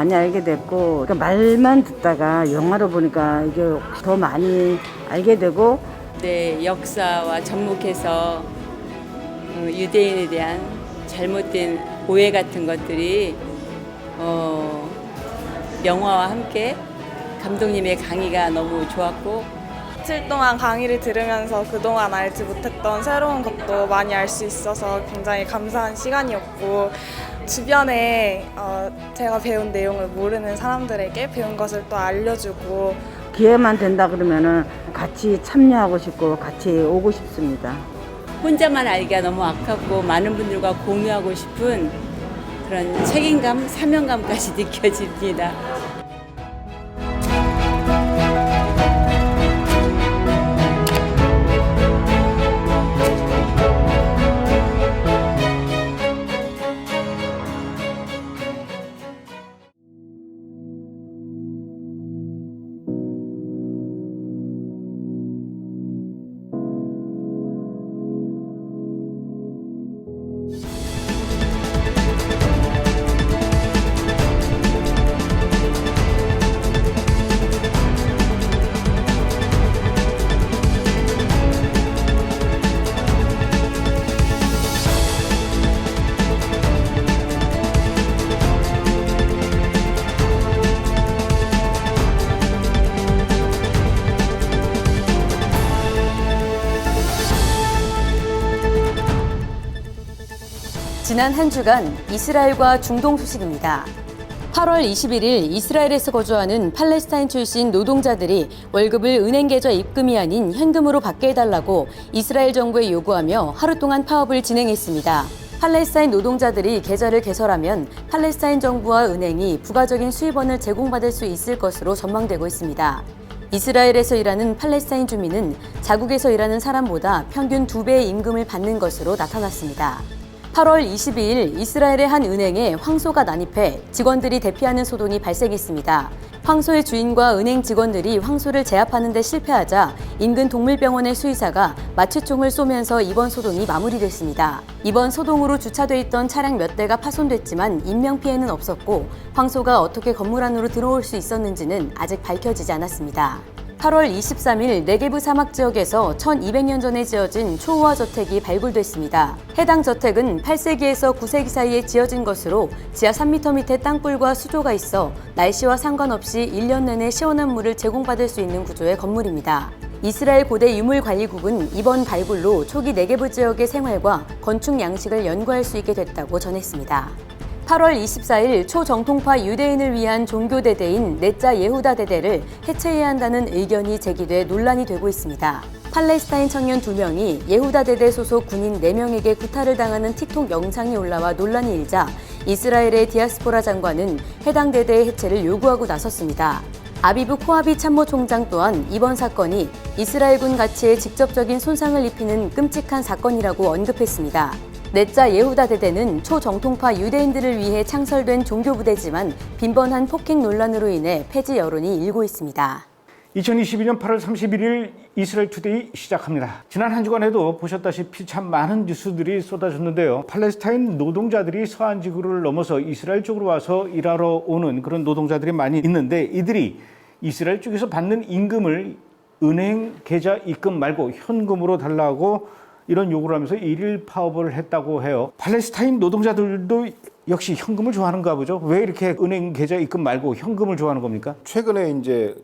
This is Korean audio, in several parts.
많이 알게 됐고, 그러니까 말만 듣다가 영화로 보니까 이게 더 많이 알게 되고. 네, 역사와 접목해서 유대인에 대한 잘못된 오해 같은 것들이 영화와 함께 감독님의 강의가 너무 좋았고, 이틀 동안 강의를 들으면서 그동안 알지 못했던 새로운 것도 많이 알 수 있어서 굉장히 감사한 시간이었고, 주변에 제가 배운 내용을 모르는 사람들에게 배운 것을 또 알려주고, 기회만 된다 그러면은 같이 참여하고 싶고 같이 오고 싶습니다. 혼자만 알기가 너무 아깝고 많은 분들과 공유하고 싶은 그런 책임감, 사명감까지 느껴집니다. 지난 한 주간 이스라엘과 중동 소식입니다. 8월 21일 이스라엘에서 거주하는 팔레스타인 출신 노동자들이 월급을 은행 계좌 입금이 아닌 현금으로 받게 해달라고 이스라엘 정부에 요구하며 하루 동안 파업을 진행했습니다. 팔레스타인 노동자들이 계좌를 개설하면 팔레스타인 정부와 은행이 부가적인 수입원을 제공받을 수 있을 것으로 전망되고 있습니다. 이스라엘에서 일하는 팔레스타인 주민은 자국에서 일하는 사람보다 평균 2배의 임금을 받는 것으로 나타났습니다. 8월 22일 이스라엘의 한 은행에 황소가 난입해 직원들이 대피하는 소동이 발생했습니다. 황소의 주인과 은행 직원들이 황소를 제압하는 데 실패하자 인근 동물병원의 수의사가 마취총을 쏘면서 이번 소동이 마무리됐습니다. 이번 소동으로 주차돼 있던 차량 몇 대가 파손됐지만 인명피해는 없었고 황소가 어떻게 건물 안으로 들어올 수 있었는지는 아직 밝혀지지 않았습니다. 8월 23일 네게브 사막 지역에서 1200년 전에 지어진 초호화 저택이 발굴됐습니다. 해당 저택은 8세기에서 9세기 사이에 지어진 것으로 지하 3m 밑에 땅굴과 수조가 있어 날씨와 상관없이 1년 내내 시원한 물을 제공받을 수 있는 구조의 건물입니다. 이스라엘 고대 유물관리국은 이번 발굴로 초기 네게브 지역의 생활과 건축 양식을 연구할 수 있게 됐다고 전했습니다. 8월 24일 초정통파 유대인을 위한 종교대대인 넷자 예후다 대대를 해체해야 한다는 의견이 제기돼 논란이 되고 있습니다. 팔레스타인 청년 2명이 예후다 대대 소속 군인 4명에게 구타를 당하는 틱톡 영상이 올라와 논란이 일자 이스라엘의 디아스포라 장관은 해당 대대의 해체를 요구하고 나섰습니다. 아비브 코하비 참모총장 또한 이번 사건이 이스라엘군 가치에 직접적인 손상을 입히는 끔찍한 사건이라고 언급했습니다. 넷자 예후다 대대는 초정통파 유대인들을 위해 창설된 종교부대지만 빈번한 폭행 논란으로 인해 폐지 여론이 일고 있습니다. 2022년 8월 31일 이스라엘 투데이 시작합니다. 지난 한 주간에도 보셨다시피 참 많은 뉴스들이 쏟아졌는데요. 팔레스타인 노동자들이 서한 지구를 넘어서 이스라엘 쪽으로 와서 일하러 오는 그런 노동자들이 많이 있는데, 이들이 이스라엘 쪽에서 받는 임금을 은행 계좌 입금 말고 현금으로 달라고 이런 요구를 하면서 일일 파업을 했다고 해요. 팔레스타인 노동자들도 역시 현금을 좋아하는가 보죠. 왜 이렇게 은행 계좌 입금 말고 현금을 좋아하는 겁니까? 최근에 이제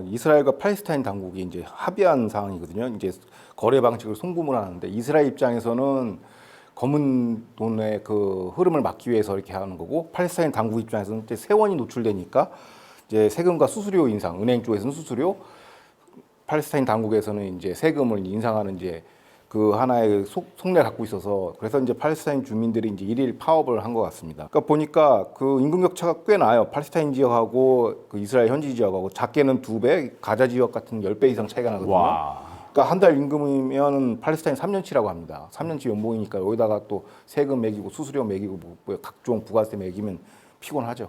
이스라엘과 팔레스타인 당국이 이제 합의한 사항이거든요. 이제 거래 방식을 송금을 하는데, 이스라엘 입장에서는 검은 돈의 그 흐름을 막기 위해서 이렇게 하는 거고, 팔레스타인 당국 입장에서는 이제 세원이 노출되니까 이제 세금과 수수료 인상, 은행 쪽에서는 수수료, 팔레스타인 당국에서는 이제 세금을 인상하는 이제 그 하나의 속내를 갖고 있어서, 그래서 이제 팔레스타인 주민들이 이제 일일 파업을 한 것 같습니다. 그러니까 보니까 그 임금 격차가 꽤 나요. 팔레스타인 지역하고 그 이스라엘 현지 지역하고 작게는 2배, 가자 지역 같은 10배 이상 차이가 나거든요. 와. 그러니까 한 달 임금이면 팔레스타인 3년치라고 합니다. 3년치 연봉이니까 여기다가 또 세금 매기고 수수료 매기고 뭐 각종 부가세 매기면 피곤하죠.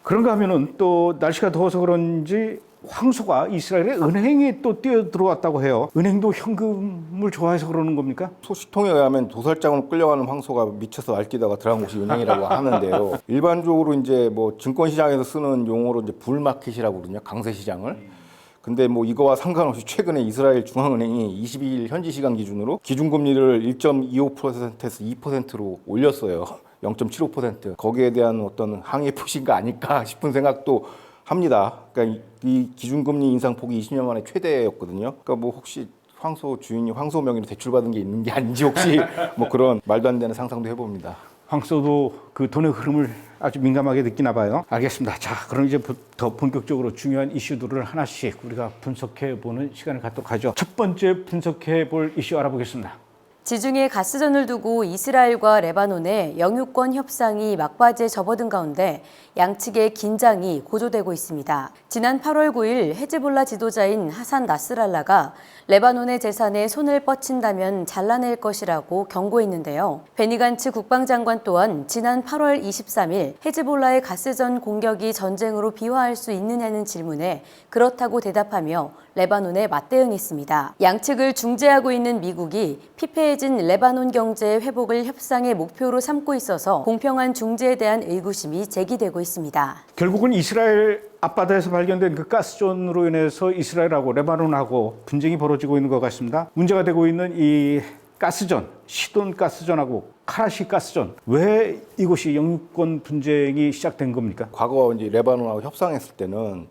그런가 하면은 또 날씨가 더워서 그런지 황소가 이스라엘의 은행에 또 뛰어들어왔다고 해요. 은행도 현금을 좋아해서 그러는 겁니까? 소식통에 의하면 도살장으로 끌려가는 황소가 미쳐서 날뛰다가 들어간 곳이 은행이라고 하는데요. 일반적으로 이제 뭐 증권시장에서 쓰는 용어로 이제 불마켓이라고 그러거든요. 강세시장을. 근데 뭐 이거와 상관없이 최근에 이스라엘 중앙은행이 22일 현지 시간 기준으로 기준금리를 1.25%에서 2%로 올렸어요. 0.75%. 거기에 대한 어떤 항의 표시가 아닐까 싶은 생각도 합니다. 그러니까 이 기준금리 인상폭이 20년 만에 최대였거든요. 그러니까 뭐 혹시 황소 주인이 황소 명의로 대출받은 게 있는 게 아닌지 혹시 뭐 그런 말도 안 되는 상상도 해봅니다. 황소도 그 돈의 흐름을 아주 민감하게 느끼나 봐요. 알겠습니다. 자, 그럼 이제 더 본격적으로 중요한 이슈들을 하나씩 우리가 분석해보는 시간을 갖도록 하죠. 첫 번째 분석해볼 이슈 알아보겠습니다. 지중해 가스전을 두고 이스라엘과 레바논의 영유권 협상이 막바지에 접어든 가운데 양측의 긴장이 고조되고 있습니다. 지난 8월 9일 헤즈볼라 지도자인 하산 나스랄라가 레바논의 재산에 손을 뻗친다면 잘라낼 것이라고 경고했는데요. 베니 간츠 국방장관 또한 지난 8월 23일 헤즈볼라의 가스전 공격이 전쟁으로 비화할 수 있느냐는 질문에 그렇다고 대답하며 레바논에 맞대응했습니다. 양측을 중재하고 있는 미국이 피폐해진 레바논 경제의 회복을 협상의 목표로 삼고 있어서 공평한 중재에 대한 의구심이 제기되고 있습니다. 결국은 이스라엘 앞바다에서 발견된 그 가스존으로 인해서 이스라엘하고 레바논하고 분쟁이 벌어지고 있는 것 같습니다. 문제가 되고 있는 이 가스전, 시돈 가스전하고 카라시 가스전, 왜 이곳이 영유권 분쟁이 시작된 겁니까? 과거 이제 레바논하고 협상했을 때는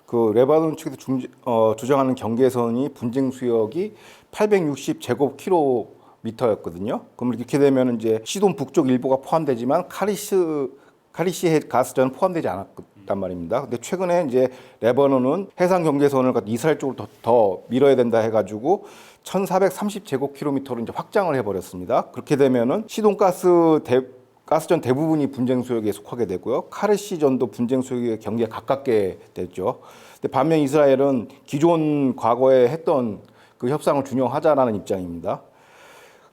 그 레바논 측에서 주장하는 경계선이 분쟁 수역이 860제곱킬로미터였거든요. 그럼 이렇게 되면 이제 시돈 북쪽 일부가 포함되지만 카리시 가스전은 포함되지 않았단 말입니다. 근데 최근에 이제 레바논은 해상 경계선을 이스라엘 쪽으로 더 밀어야 된다 해가지고 1,430제곱킬로미터로 이제 확장을 해버렸습니다. 그렇게 되면은 시돈 가스전 대부분이 분쟁 수역에 속하게 되고요. 카르시전도 분쟁 수역의 경계에 가깝게 됐죠. 근데 반면 이스라엘은 기존 과거에 했던 그 협상을 준용하자라는 입장입니다.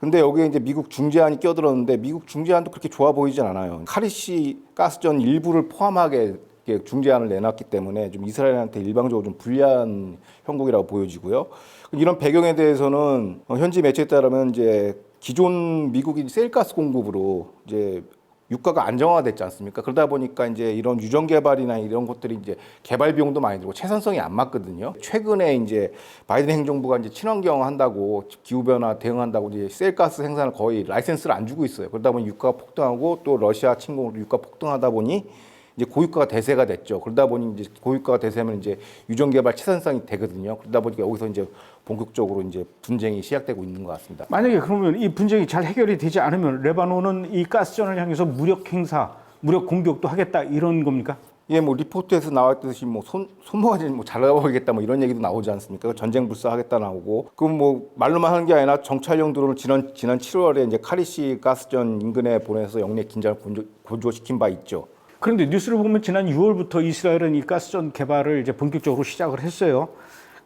근데 여기에 이제 미국 중재안이 껴들었는데 미국 중재안도 그렇게 좋아 보이진 않아요. 카르시 가스전 일부를 포함하게 중재안을 내놨기 때문에 좀 이스라엘한테 일방적으로 좀 불리한 형국이라고 보여지고요. 이런 배경에 대해서는 현지 매체에 따르면 이제 기존 미국이 셀가스 공급으로 이제 유가가 안정화됐지 않습니까? 그러다 보니까 이제 이런 유전 개발이나 이런 것들이 이제 개발 비용도 많이 들고 채선성이 안 맞거든요. 최근에 이제 바이든 행정부가 이제 친환경 한다고 기후 변화 대응한다고 이제 셀가스 생산을 거의 라이센스를 안 주고 있어요. 그러다 보니 유가가 폭등하고 또 러시아 침공으로 유가 폭등하다 보니 이제 고유가가 대세가 됐죠. 그러다 보니 이제 고유가가 대세면 이제 유전 개발 채선성이 되거든요. 그러다 보니까 여기서 이제 본격적으로 이제 분쟁이 시작되고 있는 것 같습니다. 만약에 그러면 이 분쟁이 잘 해결이 되지 않으면 레바논은 이 가스전을 향해서 무력 행사, 무력 공격도 하겠다 이런 겁니까? 예, 뭐 리포트에서 나왔듯이 뭐 손모가지 뭐 잘라버리겠다 뭐 이런 얘기도 나오지 않습니까? 전쟁 불사하겠다 나오고 그럼 뭐 말로만 하는 게 아니라 정찰용 드론을 지난 7월에 이제 카리시 가스전 인근에 보내서 영내 긴장을 고조시킨 바 있죠. 그런데 뉴스를 보면 지난 6월부터 이스라엘은 이 가스전 개발을 이제 본격적으로 시작을 했어요.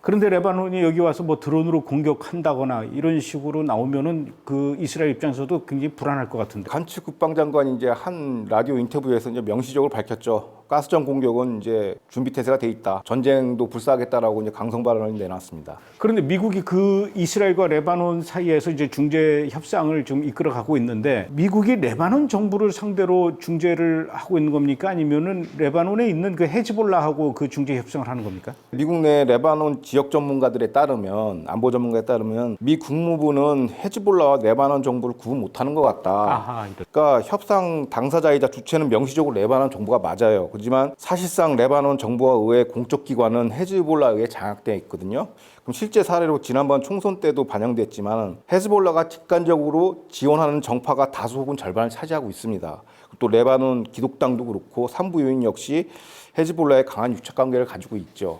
그런데 레바논이 여기 와서 뭐 드론으로 공격한다거나 이런 식으로 나오면은 그 이스라엘 입장에서도 굉장히 불안할 것 같은데. 간츠 국방장관이 이제 한 라디오 인터뷰에서 이제 명시적으로 밝혔죠. 가스전 공격은 이제 준비 태세가 돼 있다. 전쟁도 불사하겠다라고 이제 강성 발언을 내놨습니다. 그런데 미국이 그 이스라엘과 레바논 사이에서 이제 중재 협상을 좀 이끌어가고 있는데 미국이 레바논 정부를 상대로 중재를 하고 있는 겁니까? 아니면은 레바논에 있는 그 헤즈볼라하고 그 중재 협상을 하는 겁니까? 미국 내 레바논 지역 전문가들에 따르면 안보 전문가에 따르면 미 국무부는 헤즈볼라와 레바논 정부를 구분 못하는 것 같다. 아하, 그러니까 협상 당사자이자 주체는 명시적으로 레바논 정부가 맞아요. 하지만 사실상 레바논 정부와 의회 공적 기관은 헤즈볼라에 의해 장악되어 있거든요. 그럼 실제 사례로 지난번 총선 때도 반영됐지만 헤즈볼라가 직간접으로 지원하는 정파가 다수 혹은 절반을 차지하고 있습니다. 또 레바논 기독당도 그렇고 산부 요인 역시 헤즈볼라에 강한 유착 관계를 가지고 있죠.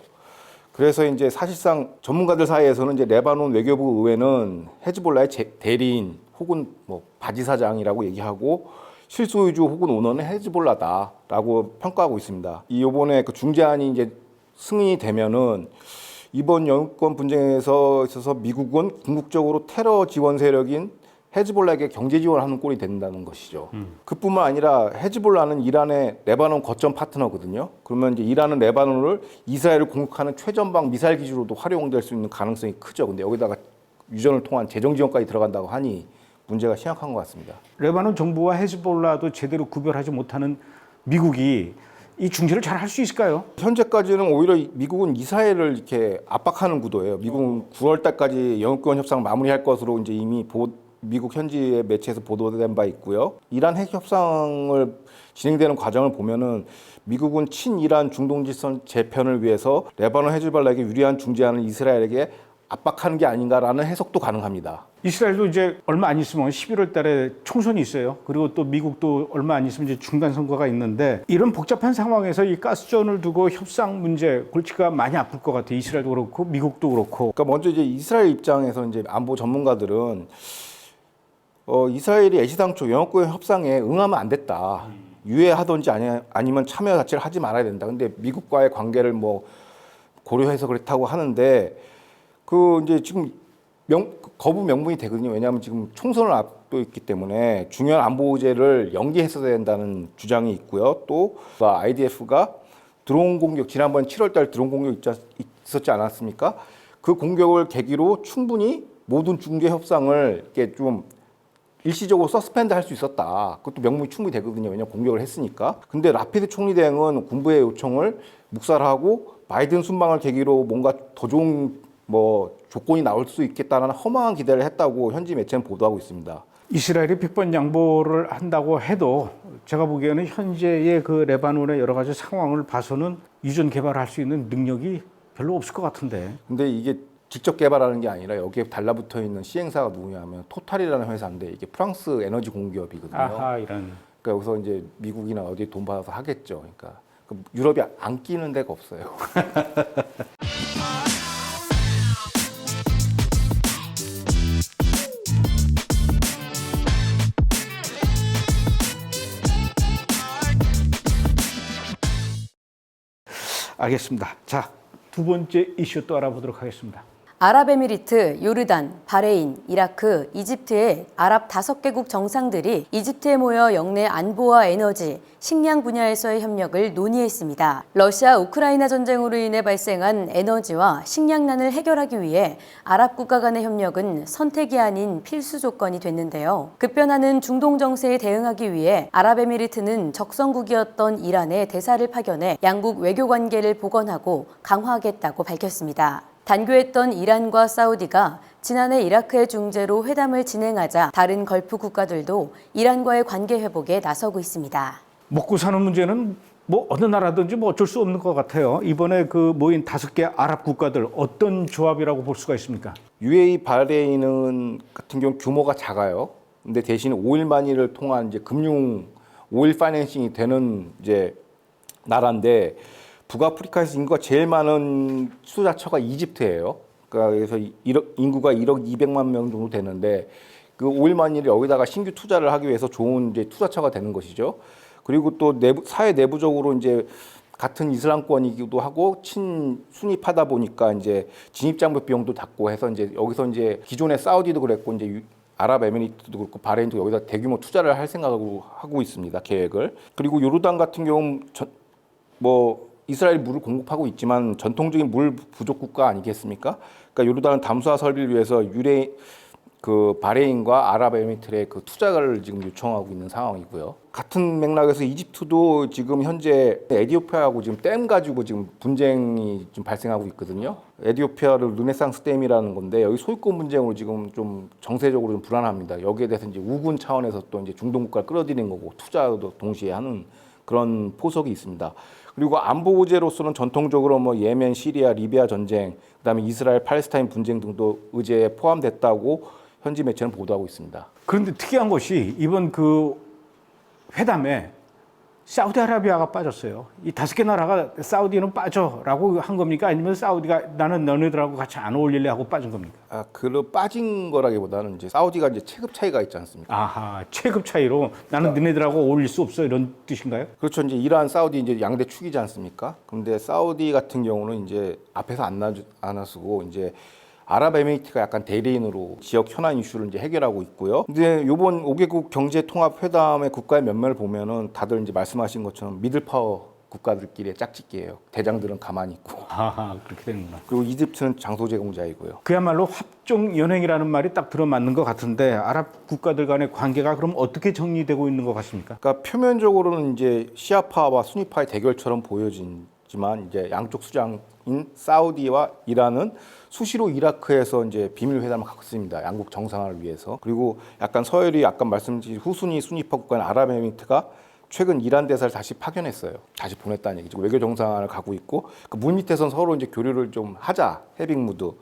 그래서 이제 사실상 전문가들 사이에서는 이제 레바논 외교부 의회는 헤즈볼라의 대리인 혹은 뭐 바지사장이라고 얘기하고 실소유주 혹은 오너는 헤즈볼라다라고 평가하고 있습니다. 이번에 그 중재안이 이제 승인이 되면은 이번 영유권 분쟁에서 있어서 미국은 궁극적으로 테러 지원 세력인 헤즈볼라에게 경제 지원하는 꼴이 된다는 것이죠. 그뿐만 아니라 헤즈볼라는 이란의 레바논 거점 파트너거든요. 그러면 이제 이란은 레바논을 이스라엘을 공격하는 최전방 미사일 기지로도 활용될 수 있는 가능성이 크죠. 근데 여기다가 유전을 통한 재정 지원까지 들어간다고 하니 문제가 심각한 것 같습니다. 레바논 정부와 헤즈볼라도 제대로 구별하지 못하는 미국이 이 중재를 잘 할 수 있을까요? 현재까지는 오히려 미국은 이스라엘을 이렇게 압박하는 구도예요. 미국은 9월 달까지 영유권 협상을 마무리할 것으로 이제 이미 미국 현지의 매체에서 보도된 바 있고요. 이란 핵 협상을 진행되는 과정을 보면은 미국은 친이란 중동 질서 재편을 위해서 레바논 헤즈볼라에게 유리한 중재하는 이스라엘에게 압박하는 게 아닌가라는 해석도 가능합니다. 이스라엘도 이제 얼마 안 있으면 11월 달에 총선이 있어요. 그리고 또 미국도 얼마 안 있으면 이제 중간 선거가 있는데 이런 복잡한 상황에서 이 가스전을 두고 협상 문제 골치가 많이 아플 것 같아요. 이스라엘도 그렇고 미국도 그렇고. 그러니까 먼저 이제 이스라엘 입장에서 이제 안보 전문가들은 이스라엘이 애시당초 영유권 협상에 응하면 안 됐다. 유예하든지 아니면 참여 자체를 하지 말아야 된다. 근데 미국과의 관계를 뭐 고려해서 그렇다고 하는데 그 이제 지금 거부 명분이 되거든요. 왜냐하면 지금 총선을 앞두고 있기 때문에 중요한 안보제를 연기했어야 된다는 주장이 있고요. 또 IDF가 드론 공격 지난번 7월달 드론 공격 있었지 않았습니까? 그 공격을 계기로 충분히 모든 중재 협상을 이렇게 좀 일시적으로 서스펜드 할 수 있었다. 그것도 명분이 충분히 되거든요. 왜냐하면 공격을 했으니까. 근데 라피드 총리 대행은 군부의 요청을 묵살하고 바이든 순방을 계기로 뭔가 더 좋은 조건이 나올 수 있겠다는 허망한 기대를 했다고 현지 매체는 보도하고 있습니다. 이스라엘이 100번 양보를 한다고 해도 제가 보기에는 현재의 그 레바논의 여러 가지 상황을 봐서는 유전 개발할 수 있는 능력이 별로 없을 것 같은데. 근데 이게 직접 개발하는 게 아니라 여기에 달라붙어 있는 시행사가 누구냐면 토탈이라는 회사인데 이게 프랑스 에너지 공기업이거든요. 아하, 이런. 그러니까 여기서 이제 미국이나 어디 돈 받아서 하겠죠. 그러니까 유럽이 안 끼는 데가 없어요. 알겠습니다. 자, 두 번째 이슈 또 알아보도록 하겠습니다. 아랍에미리트, 요르단, 바레인, 이라크, 이집트의 아랍 5개국 정상들이 이집트에 모여 영내 안보와 에너지, 식량 분야에서의 협력을 논의했습니다. 러시아 우크라이나 전쟁으로 인해 발생한 에너지와 식량난을 해결하기 위해 아랍 국가 간의 협력은 선택이 아닌 필수 조건이 됐는데요. 급변하는 중동 정세에 대응하기 위해 아랍에미리트는 적성국이었던 이란에 대사를 파견해 양국 외교 관계를 복원하고 강화하겠다고 밝혔습니다. 단교했던 이란과 사우디가 지난해 이라크의 중재로 회담을 진행하자 다른 걸프 국가들도 이란과의 관계 회복에 나서고 있습니다. 먹고 사는 문제는 뭐 어느 나라든지 뭐 어쩔 수 없는 것 같아요. 이번에 그 모인 5개 아랍 국가들 어떤 조합이라고 볼 수가 있습니까? UAE, 바레인 같은 경우 규모가 작아요. 근데 대신 오일 마니를 통한 이제 금융 오일 파이낸싱이 되는 이제 나라인데 북아프리카에서 인구가 제일 많은 투자처가 이집트예요. 그래서 인구가 1억 200만 명 정도 되는데 그 오일 마니를 여기다가 신규 투자를 하기 위해서 좋은 이제 투자처가 되는 것이죠. 그리고 또 사회 내부적으로 이제 같은 이슬람권이기도 하고 친순위파다 보니까 이제 진입장벽 비용도 작고 해서 이제 여기서 이제 기존의 사우디도 그랬고 이제 아랍에미리트도 그렇고 바레인도 여기다 대규모 투자를 할 생각으로 하고 있습니다. 계획을. 그리고 요르단 같은 경우 이스라엘이 물을 공급하고 있지만 전통적인 물 부족 국가 아니겠습니까? 그러니까 요르단은 담수화 설비를 위해서 바레인과 아랍에미리트의 그 투자를 지금 요청하고 있는 상황이고요. 같은 맥락에서 이집트도 지금 현재 에티오피아하고 지금 댐 가지고 지금 분쟁이 좀 발생하고 있거든요. 에티오피아를 르네상스 댐이라는 건데 여기 소유권 분쟁으로 지금 좀 정세적으로 좀 불안합니다. 여기에 대해서 이제 우군 차원에서 또 이제 중동 국가를 끌어들이는 거고 투자도 동시에 하는 그런 포석이 있습니다. 그리고 안보 의제로서는 전통적으로 예멘, 시리아, 리비아 전쟁, 그다음에 이스라엘, 팔레스타인 분쟁 등도 의제에 포함됐다고 현지 매체는 보도하고 있습니다. 그런데 특이한 것이 이번 그 회담에 사우디아라비아가 빠졌어요. 이 5개 나라가 사우디는 빠져라고 한 겁니까? 아니면 사우디가 나는 너네들하고 같이 안 어울릴래 하고 빠진 겁니까? 빠진 거라기보다는 이제 사우디가 이제 체급 차이가 있지 않습니까? 아하, 체급 차이로 나는 너네들하고 어울릴 수 없어 이런 뜻인가요? 그렇죠. 이제 이란, 사우디 이제 양대 축이지 않습니까? 근데 사우디 같은 경우는 이제 앞에서 안 나서고 이제 아랍에미리트가 약간 대리인으로 지역 현안 이슈를 이제 해결하고 있고요. 근데 이번 5개국 경제통합회담의 국가의 면면을 보면은 다들 이제 말씀하신 것처럼 미들파워 국가들끼리의 짝짓기예요. 대장들은 가만히 있고. 아, 그렇게 되는구나. 그리고 이집트는 장소 제공자이고요. 그야말로 합종 연행이라는 말이 딱 들어맞는 것 같은데 아랍 국가들 간의 관계가 그럼 어떻게 정리되고 있는 것 같습니까? 그러니까 표면적으로는 이제 시아파와 수니파의 대결처럼 보여지지만 이제 양쪽 수장인 사우디와 이란은 수시로 이라크에서 이제 비밀 회담을 갖습니다. 양국 정상화를 위해서. 그리고 약간 서열이 아까 말씀드린 후순위 수니파 국가인 아랍에미리트가 최근 이란 대사를 다시 파견했어요. 다시 보냈다는 얘기죠. 외교 정상화를 가고 있고 그 물밑에선 서로 이제 교류를 좀 하자. 해빙 무드.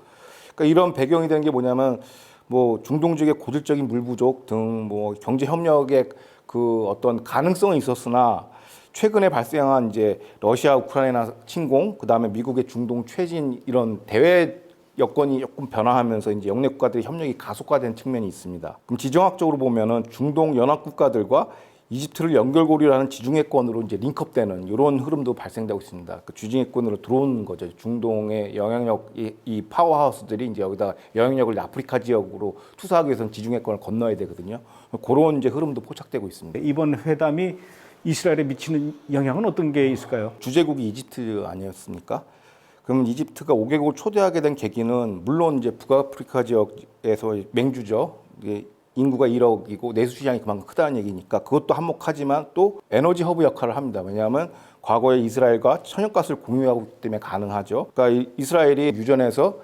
그러니까 이런 배경이 된 게 뭐냐면 뭐 중동 지역의 고질적인 물 부족 등 뭐 경제 협력의 그 어떤 가능성은 있었으나 최근에 발생한 이제 러시아 우크라이나 침공, 그다음에 미국의 중동 최진 이런 대외 여건이 조금 변화하면서 이제 영내 국가들의 협력이 가속화된 측면이 있습니다. 그럼 지정학적으로 보면은 중동 연합 국가들과 이집트를 연결고리로 하는 지중해권으로 이제 링크업되는 이런 흐름도 발생되고 있습니다. 그 지중해권으로 들어오는 거죠. 중동의 영향력 이 파워하우스들이 이제 여기다가 영향력을 아프리카 지역으로 투사하기 위해서는 지중해권을 건너야 되거든요. 그런 이제 흐름도 포착되고 있습니다. 이번 회담이 이스라엘에 미치는 영향은 어떤 게 있을까요? 주재국이 이집트 아니었습니까? 그러면 이집트가 5개국을 초대하게 된 계기는 물론 이제 북아프리카 지역에서 맹주죠. 이게 인구가 1억이고 내수 시장이 그만큼 크다는 얘기니까 그것도 한몫하지만 또 에너지 허브 역할을 합니다. 왜냐하면 과거에 이스라엘과 천연가스를 공유하고 있기 때문에 가능하죠. 그러니까 이스라엘이 유전에서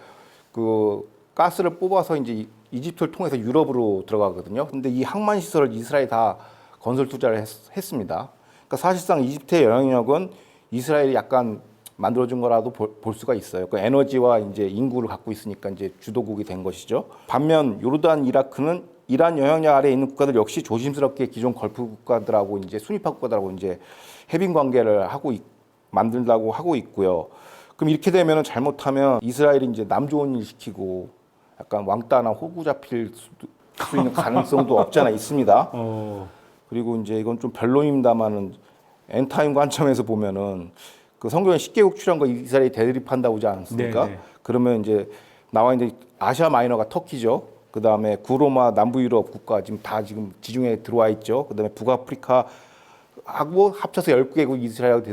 그 가스를 뽑아서 이제 이집트를 통해서 유럽으로 들어가거든요. 근데 이 항만 시설을 이스라엘이 다 건설 투자를 했습니다. 그러니까 사실상 이집트의 영향력은 이스라엘이 약간 만들어준 거라도 볼 수가 있어요. 그 에너지와 이제 인구를 갖고 있으니까 이제 주도국이 된 것이죠. 반면 요르단, 이라크는 이란 영향력 아래에 있는 국가들 역시 조심스럽게 기존 걸프 국가들하고 이제 수니파 국가들하고 이제 해빙 관계를 만들려고 하고 있고요. 그럼 이렇게 되면은 잘못하면 이스라엘이 이제 남 좋은 일 시키고 약간 왕따나 호구 잡힐 수 있는 가능성도 없지 않아 있습니다. 그리고 이제 이건 좀 별로입니다만은 엔타임 관점에서 보면은 그 성경에 10개국 출연과 이스라엘이 대립한다고 하지 않습니까? 네네. 그러면 이제 나와 이제 아시아 마이너가 터키죠. 그 다음에 구로마 남부 유럽 국가 지금 지중해에 들어와 있죠. 그 다음에 북아프리카하고 합쳐서 10개국 이스라엘하고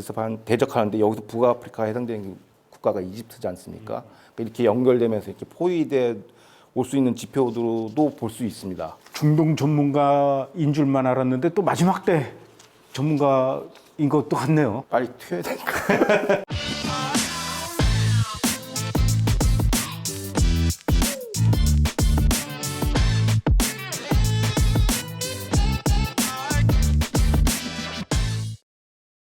대적하는데 여기서 북아프리카에 해당되는 국가가 이집트지 않습니까? 그러니까 이렇게 연결되면서 이렇게 포위돼 올 수 있는 지표도 볼 수 있습니다. 중동 전문가인 줄만 알았는데 또 마지막 때 전문가인 것도 같네요. 빨리 튀어야 되니까.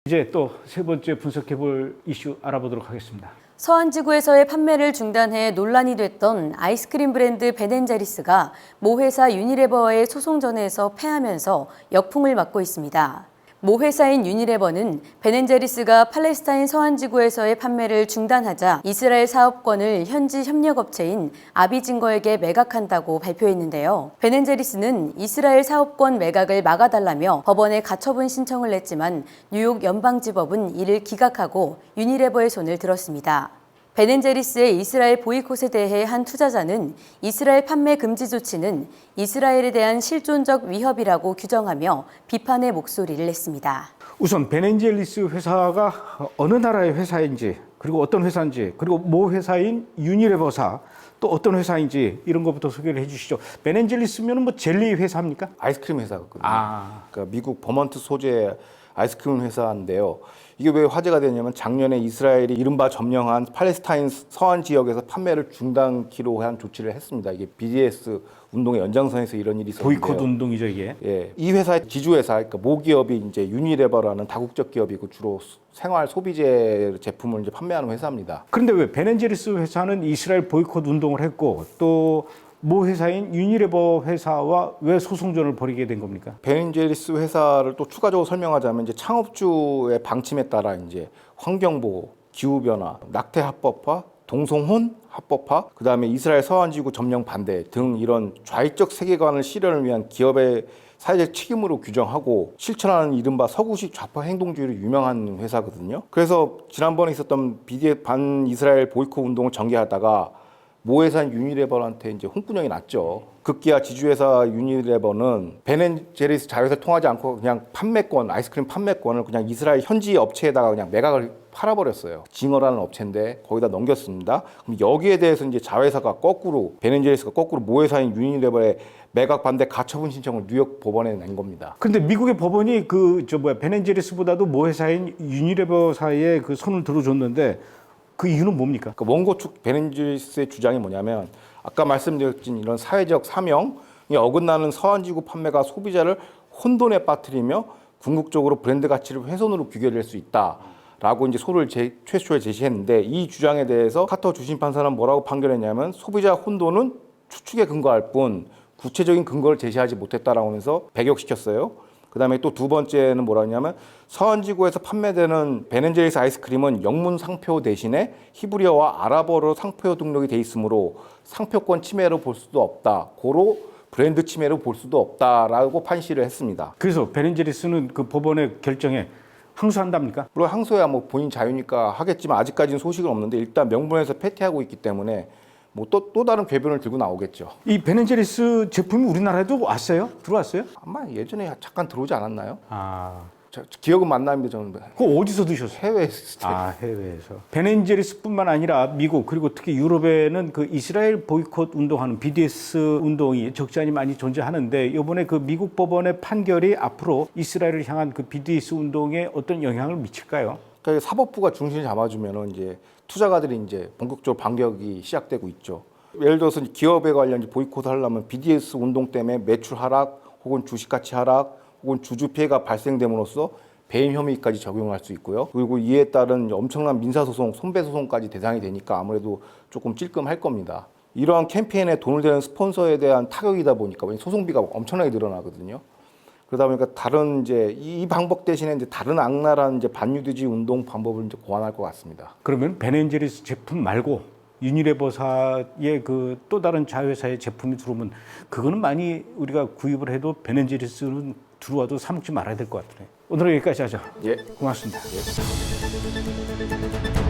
이제 또 세 번째 분석해 볼 이슈 알아보도록 하겠습니다. 서한지구에서의 판매를 중단해 논란이 됐던 아이스크림 브랜드 베넨자리스가 모 회사 유니레버의 소송전에서 패하면서 역풍을 맞고 있습니다. 모 회사인 유니레버는 베넨자리스가 팔레스타인 서한지구에서의 판매를 중단하자 이스라엘 사업권을 현지 협력업체인 아비진거에게 매각한다고 발표했는데요. 베넨자리스는 이스라엘 사업권 매각을 막아달라며 법원에 가처분 신청을 냈지만 뉴욕 연방지법은 이를 기각하고 유니레버의 손을 들었습니다. 베넨자리스의 이스라엘 보이콧에 대해 한 투자자는 이스라엘 판매 금지 조치는 이스라엘에 대한 실존적 위협이라고 규정하며 비판의 목소리를 냈습니다. 우선 베넨젤리스 회사가 어느 나라의 회사인지 그리고 어떤 회사인지 그리고 모 회사인 유니레버사 또 어떤 회사인지 이런 것부터 소개를 해주시죠. 베넨젤리스면 뭐 젤리 회사입니까? 아이스크림 회사거든요. 아. 그러니까 미국 버먼트 소재 아이스크림 회사인데요. 이게 왜 화제가 되냐면 작년에 이스라엘이 이른바 점령한 팔레스타인 서한 지역에서 판매를 중단키로 한 조치를 했습니다. 이게 BDS 운동의 연장선에서 이런 일이 있었는데요. 보이콧 운동이죠 이게. 예, 이 회사의 지주회사, 그러니까 모기업이 이제 유니레버라는 다국적 기업이고 주로 생활 소비재 제품을 이제 판매하는 회사입니다. 그런데 왜 베넨젤리스 회사는 이스라엘 보이콧 운동을 했고 또 모 회사인 유니레버 회사와 왜 소송전을 벌이게 된 겁니까? 베넨젤리스 회사를 또 추가적으로 설명하자면 이제 창업주의 방침에 따라 이제 환경보호, 기후변화, 낙태 합법화, 동성혼 합법화, 그다음에 이스라엘 서한지구 점령 반대 등 이런 좌익적 세계관을 실현을 위한 기업의 사회적 책임으로 규정하고 실천하는 이른바 서구식 좌파 행동주의로 유명한 회사거든요. 그래서 지난번에 있었던 BDS 반 이스라엘 보이콧 운동을 전개하다가 모회사인 유니레버한테 이제 홍군형이 났죠. 급기야 지주회사 유니레버는 베넨제리스 자회사를 통하지 않고 그냥 판매권, 아이스크림 판매권을 그냥 이스라엘 현지 업체에다가 그냥 매각을 팔아버렸어요. 징어라는 업체인데 거기다 넘겼습니다. 그럼 여기에 대해서 이제 자회사가 거꾸로 베넨제리스가 거꾸로 모회사인 유니레버의 매각 반대 가처분 신청을 뉴욕 법원에 낸 겁니다. 근데 미국의 법원이 베넨제리스보다도 모회사인 유니레버사에 그 손을 들어줬는데 그 이유는 뭡니까? 그 원고 측 베넨제리스의 주장이 뭐냐면 아까 말씀드렸진 이런 사회적 사명이 어긋나는 서한지구 판매가 소비자를 혼돈에 빠뜨리며 궁극적으로 브랜드 가치를 훼손으로 귀결될 수 있다라고 이제 소를 최초에 제시했는데 이 주장에 대해서 카터 주심 판사는 뭐라고 판결했냐면 소비자 혼돈은 추측에 근거할 뿐 구체적인 근거를 제시하지 못했다라고 하면서 배격시켰어요. 그다음에 또 두 번째는 뭐라냐면 서한지구에서 판매되는 베넨제리스 아이스크림은 영문 상표 대신에 히브리어와 아랍어로 상표 등록이 돼 있으므로 상표권 침해로 볼 수도 없다. 고로 브랜드 침해로 볼 수도 없다라고 판시를 했습니다. 그래서 베넨제리스는 그 법원의 결정에 항소한답니까? 물론 항소야 뭐 본인 자유니까 하겠지만 아직까지는 소식은 없는데 일단 명분에서 패퇴하고 있기 때문에 뭐 또 다른 궤변을 들고 나오겠죠. 이 베넨제리스 제품이 우리나라에도 왔어요? 들어왔어요? 아마 예전에 잠깐 들어오지 않았나요? 아, 기억은 만납니다 저는. 그거 어디서 드셨어요? 해외에서. 아, 해외에서. 베넨제리스뿐만 아니라 미국 그리고 특히 유럽에는 그 이스라엘 보이콧 운동하는 BDS 운동이 적지 않이 많이 존재하는데 이번에 그 미국 법원의 판결이 앞으로 이스라엘을 향한 그 BDS 운동에 어떤 영향을 미칠까요? 그러니까 사법부가 중심을 잡아주면은 이제 투자가들이 이제 본격적으로 반격이 시작되고 있죠. 예를 들어서 기업에 관련 보이콧을 하려면 BDS 운동 때문에 매출 하락, 혹은 주식 가치 하락, 혹은 주주 피해가 발생됨으로써 배임 혐의까지 적용할 수 있고요. 그리고 이에 따른 엄청난 민사소송, 손배소송까지 대상이 되니까 아무래도 조금 찔끔할 겁니다. 이러한 캠페인에 돈을 대는 스폰서에 대한 타격이다 보니까 소송비가 엄청나게 늘어나거든요. 그러다 보니까 다른 이제 이 방법 대신에 이제 다른 악랄한 이제 반유두지 운동 방법을 이제 고안할 것 같습니다. 그러면 베넨제리스 제품 말고 유니레버사의 그 또 다른 자회사의 제품이 들어오면 그거는 많이 우리가 구입을 해도 베넨제리스는 들어와도 사 먹지 말아야 될 것 같으네. 오늘은 여기까지 하죠. 예. 고맙습니다. 예.